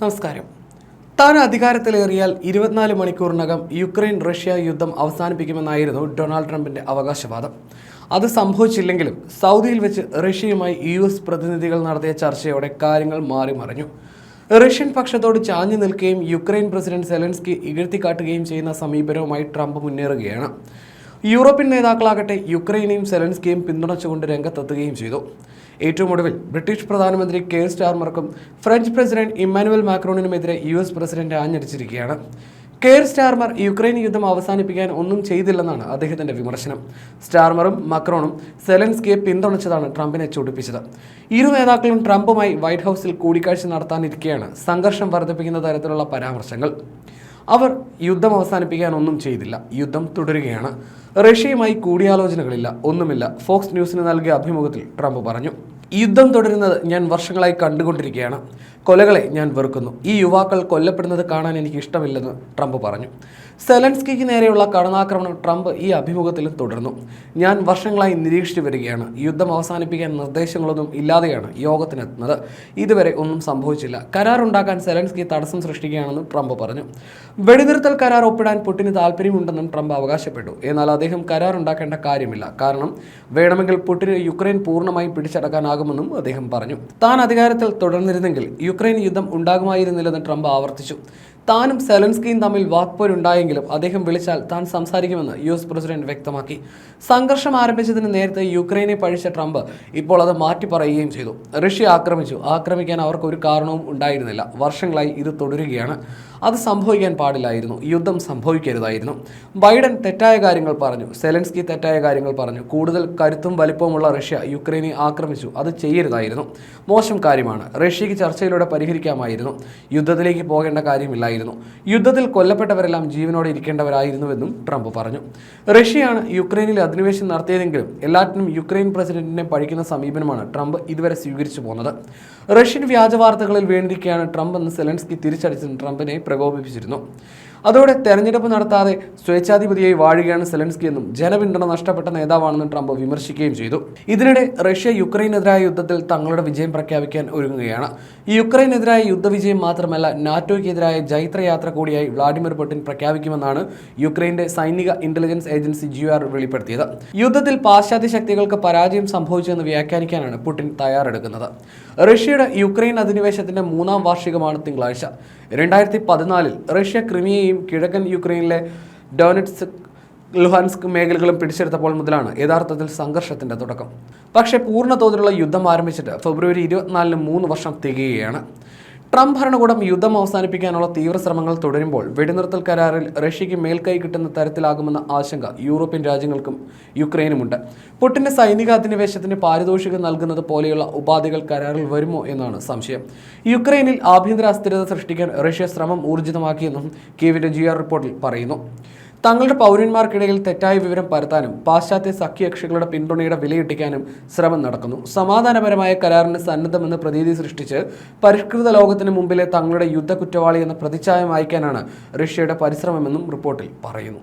നമസ്കാരം. താൻ അധികാരത്തിലേറിയാൽ 24 മണിക്കൂറിനകം യുക്രൈൻ റഷ്യ യുദ്ധം അവസാനിപ്പിക്കുമെന്നായിരുന്നു ഡൊണാൾഡ് ട്രംപിന്റെ അവകാശവാദം. അത് സംഭവിച്ചില്ലെങ്കിലും സൗദിയിൽ വെച്ച് റഷ്യയുമായി US പ്രതിനിധികൾ നടത്തിയ ചർച്ചയോടെ കാര്യങ്ങൾ മാറിമറിഞ്ഞു. റഷ്യൻ പക്ഷത്തോട് ചാഞ്ഞു നിൽക്കുകയും യുക്രൈൻ പ്രസിഡന്റ് സെലൻസ്കി ഇകഴ്ത്തിക്കാട്ടുകയും ചെയ്യുന്ന സമീപനവുമായി ട്രംപ് മുന്നേറുകയാണ്. യൂറോപ്യൻ നേതാക്കളാകട്ടെ യുക്രൈനെയും സെലൻസ്കിയും പിന്തുണച്ചുകൊണ്ട് രംഗത്തെത്തുകയും ചെയ്തു. ഏറ്റവും ഒടുവിൽ ബ്രിട്ടീഷ് പ്രധാനമന്ത്രി കെയർ സ്റ്റാർമർക്കും ഫ്രഞ്ച് പ്രസിഡന്റ് ഇമ്മാനുവൽ മാക്രോണിനുമെതിരെ US പ്രസിഡന്റ് ആഞ്ഞടിച്ചിരിക്കുകയാണ്. കെയർ സ്റ്റാർമർ യുക്രൈൻ യുദ്ധം അവസാനിപ്പിക്കാൻ ഒന്നും ചെയ്തില്ലെന്നാണ് അദ്ദേഹത്തിന്റെ വിമർശനം. സ്റ്റാർമറും മക്രോണും സെലൻസ്കിയെ പിന്തുണച്ചതാണ് ട്രംപിനെ ചൊടിപ്പിച്ചത്. ഇരു നേതാക്കളും ട്രംപുമായി വൈറ്റ് ഹൗസിൽ കൂടിക്കാഴ്ച നടത്താനിരിക്കെയാണ് സംഘർഷം വർദ്ധിപ്പിക്കുന്ന തരത്തിലുള്ള പരാമർശങ്ങൾ. അവർ യുദ്ധം അവസാനിപ്പിക്കാൻ ഒന്നും ചെയ്തില്ല, യുദ്ധം തുടരുകയാണ്, റഷ്യയുമായി കൂടിയാലോചനകളില്ല, ഒന്നുമില്ല, ഫോക്സ് ന്യൂസിന് നൽകിയ അഭിമുഖത്തിൽ ട്രംപ് പറഞ്ഞു. യുദ്ധം തുടരുന്നത് ഞാൻ വർഷങ്ങളായി കണ്ടുകൊണ്ടിരിക്കുകയാണ്. കൊലകളെ ഞാൻ വെറുക്കുന്നു. ഈ യുവാക്കൾ കൊല്ലപ്പെടുന്നത് കാണാൻ എനിക്ക് ഇഷ്ടമില്ലെന്ന് ട്രംപ് പറഞ്ഞു. സെലൻസ്കിക്ക് നേരെയുള്ള കടന്നാക്രമണം ട്രംപ് ഈ അഭിമുഖത്തിലും തുടർന്നു. ഞാൻ വർഷങ്ങളായി നിരീക്ഷിച്ചു വരികയാണ്. യുദ്ധം അവസാനിപ്പിക്കാൻ നിർദ്ദേശങ്ങളൊന്നും ഇല്ലാതെയാണ് യോഗത്തിനെത്തുന്നത്. ഇതുവരെ ഒന്നും സംഭവിച്ചില്ല. കരാറുണ്ടാക്കാൻ സെലൻസ്കി തടസ്സം സൃഷ്ടിക്കുകയാണെന്നും ട്രംപ് പറഞ്ഞു. വെടിനിർത്തൽ കരാർ ഒപ്പിടാൻ പുടിന് താല്പര്യമുണ്ടെന്നും ട്രംപ് അവകാശപ്പെട്ടു. എന്നാൽ അദ്ദേഹം കരാർ ഉണ്ടാക്കേണ്ട കാര്യമില്ല, കാരണം വേണമെങ്കിൽ പുടിന് യുക്രൈൻ പൂർണ്ണമായും പിടിച്ചടക്കാനാകുമെന്നും അദ്ദേഹം പറഞ്ഞു. താൻ അധികാരത്തിൽ തുടർന്നിരുന്നെങ്കിൽ യുക്രൈൻ യുദ്ധം ഉണ്ടാകുമായിരുന്നില്ലെന്ന് ട്രംപ് ആവർത്തിച്ചു. താനും സെലൻസ്കിയും തമ്മിൽ വാക്പോരുണ്ടായെങ്കിലും അദ്ദേഹം വിളിച്ചാൽ താൻ സംസാരിക്കുമെന്ന് US പ്രസിഡന്റ് വ്യക്തമാക്കി. സംഘർഷം ആരംഭിച്ചതിന് നേരത്തെ യുക്രൈനെ പഴിച്ച ട്രംപ് ഇപ്പോൾ അത് മാറ്റി പറയുകയും ചെയ്തു. റഷ്യ ആക്രമിച്ചു. ആക്രമിക്കാൻ അവർക്ക് ഒരു കാരണവും ഉണ്ടായിരുന്നില്ല. വർഷങ്ങളായി ഇത് തുടരുകയാണ്. അത് സംഭവിക്കാൻ പാടില്ലായിരുന്നു. യുദ്ധം സംഭവിക്കരുതായിരുന്നു. ബൈഡൻ തെറ്റായ കാര്യങ്ങൾ പറഞ്ഞു. സെലൻസ്കി തെറ്റായ കാര്യങ്ങൾ പറഞ്ഞു. കൂടുതൽ കരുത്തും വലിപ്പവുമുള്ള റഷ്യ യുക്രൈനെ ആക്രമിച്ചു. അത് ചെയ്യരുതായിരുന്നു. മോശം കാര്യമാണ്. റഷ്യക്ക് ചർച്ചയിലൂടെ പരിഹരിക്കാമായിരുന്നു. യുദ്ധത്തിലേക്ക് പോകേണ്ട കാര്യമില്ലായിരുന്നു. യുദ്ധത്തിൽ കൊല്ലപ്പെട്ടവരെല്ലാം ജീവനോടെ ഇരിക്കേണ്ടവരായിരുന്നുവെന്നും ട്രംപ് പറഞ്ഞു. റഷ്യയാണ് യുക്രൈനിൽ അധിനിവേശം നടത്തിയതെങ്കിലും എല്ലാറ്റിനും യുക്രൈൻ പ്രസിഡന്റിനെ പഴിക്കുന്ന സമീപനമാണ് ട്രംപ് ഇതുവരെ സ്വീകരിച്ചു പോകുന്നത്. റഷ്യൻ വ്യാജ വാർത്തകളിൽ വീണിരിക്കെയാണ് ട്രംപ് എന്ന് സെലൻസ്കി തിരിച്ചടിച്ചത് ട്രംപിനെ പ്രകോപിപ്പിച്ചിരുന്നു. അതോടെ തെരഞ്ഞെടുപ്പ് നടത്താതെ സ്വേച്ഛാധിപതിയായി വാഴുകയാണ് സെലൻസ്കി എന്നും ജനപിന്തുണ നഷ്ടപ്പെട്ട നേതാവാണെന്നും ട്രംപ് വിമർശിക്കുകയും ചെയ്തു. ഇതിനിടെ റഷ്യ യുക്രൈനെതിരായ യുദ്ധത്തിൽ തങ്ങളുടെ വിജയം പ്രഖ്യാപിക്കാൻ ഒരുങ്ങുകയാണ്. യുക്രൈനെതിരായ യുദ്ധവിജയം മാത്രമല്ല, നാറ്റോയ്ക്കെതിരായ ജൈത്രയാത്ര കൂടിയായി വ്ളാഡിമിർ പുടിൻ പ്രഖ്യാപിക്കുമെന്നാണ് യുക്രൈന്റെ സൈനിക ഇന്റലിജൻസ് ഏജൻസി GUR വെളിപ്പെടുത്തിയത്. യുദ്ധത്തിൽ പാശ്ചാത്യ ശക്തികൾക്ക് പരാജയം സംഭവിച്ചുവെന്ന് വ്യാഖ്യാനിക്കാനാണ് പുടിൻ തയ്യാറെടുക്കുന്നത്. റഷ്യയുടെ യുക്രൈൻ അധിനിവേശത്തിന്റെ 3ാം വാർഷികമാണ് തിങ്കളാഴ്ച. 2014 റഷ്യ ക്രിമിയയും കിഴക്കൻ യുക്രൈനിലെ ഡൊനെറ്റ്സ്ക്, ലുഹാൻസ്ക് മേഖലകളും പിടിച്ചെടുത്തപ്പോൾ മുതലാണ് യഥാർത്ഥത്തിൽ സംഘർഷത്തിന്റെ തുടക്കം. പക്ഷേ പൂർണ്ണ തോതിലുള്ള യുദ്ധം ആരംഭിച്ചിട്ട് ഫെബ്രുവരി 24 3 വർഷം തികയുകയാണ്. ട്രംപ് ഭരണകൂടം യുദ്ധം അവസാനിപ്പിക്കാനുള്ള തീവ്ര ശ്രമങ്ങൾ തുടരുമ്പോൾ വെടിനിർത്തൽ കരാറിൽ റഷ്യയ്ക്ക് മേൽക്കൈ കിട്ടുന്ന തരത്തിലാകുമെന്ന ആശങ്ക യൂറോപ്യൻ രാജ്യങ്ങൾക്കും യുക്രൈനുമുണ്ട്. പുടിന്റെ സൈനിക അധിനിവേശത്തിന് പാരിതോഷികം നൽകുന്നത് പോലെയുള്ള ഉപാധികൾ കരാറിൽ വരുമോ എന്നാണ് സംശയം. യുക്രൈനിൽ ആഭ്യന്തര അസ്ഥിരത സൃഷ്ടിക്കാൻ റഷ്യ ശ്രമം ഊർജിതമാക്കിയെന്നും കീവിന്റെ GUR റിപ്പോർട്ടിൽ പറയുന്നു. തങ്ങളുടെ പൗരന്മാർക്കിടയിൽ തെറ്റായ വിവരം പരത്താനും പാശ്ചാത്യ സഖ്യകക്ഷികളുടെ പിന്തുണയുടെ വിലയിട്ടിക്കാനും ശ്രമം നടക്കുന്നു. സമാധാനപരമായ കരാറിന് സന്നദ്ധമെന്ന് പ്രതീതി സൃഷ്ടിച്ച് പരിഷ്കൃത ലോകത്തിന് മുമ്പിലെ തങ്ങളുടെ യുദ്ധ കുറ്റവാളി എന്ന പ്രതിച്ഛായ മായ്ക്കാനാണ് റഷ്യയുടെ പരിശ്രമമെന്നും റിപ്പോർട്ടിൽ പറയുന്നു.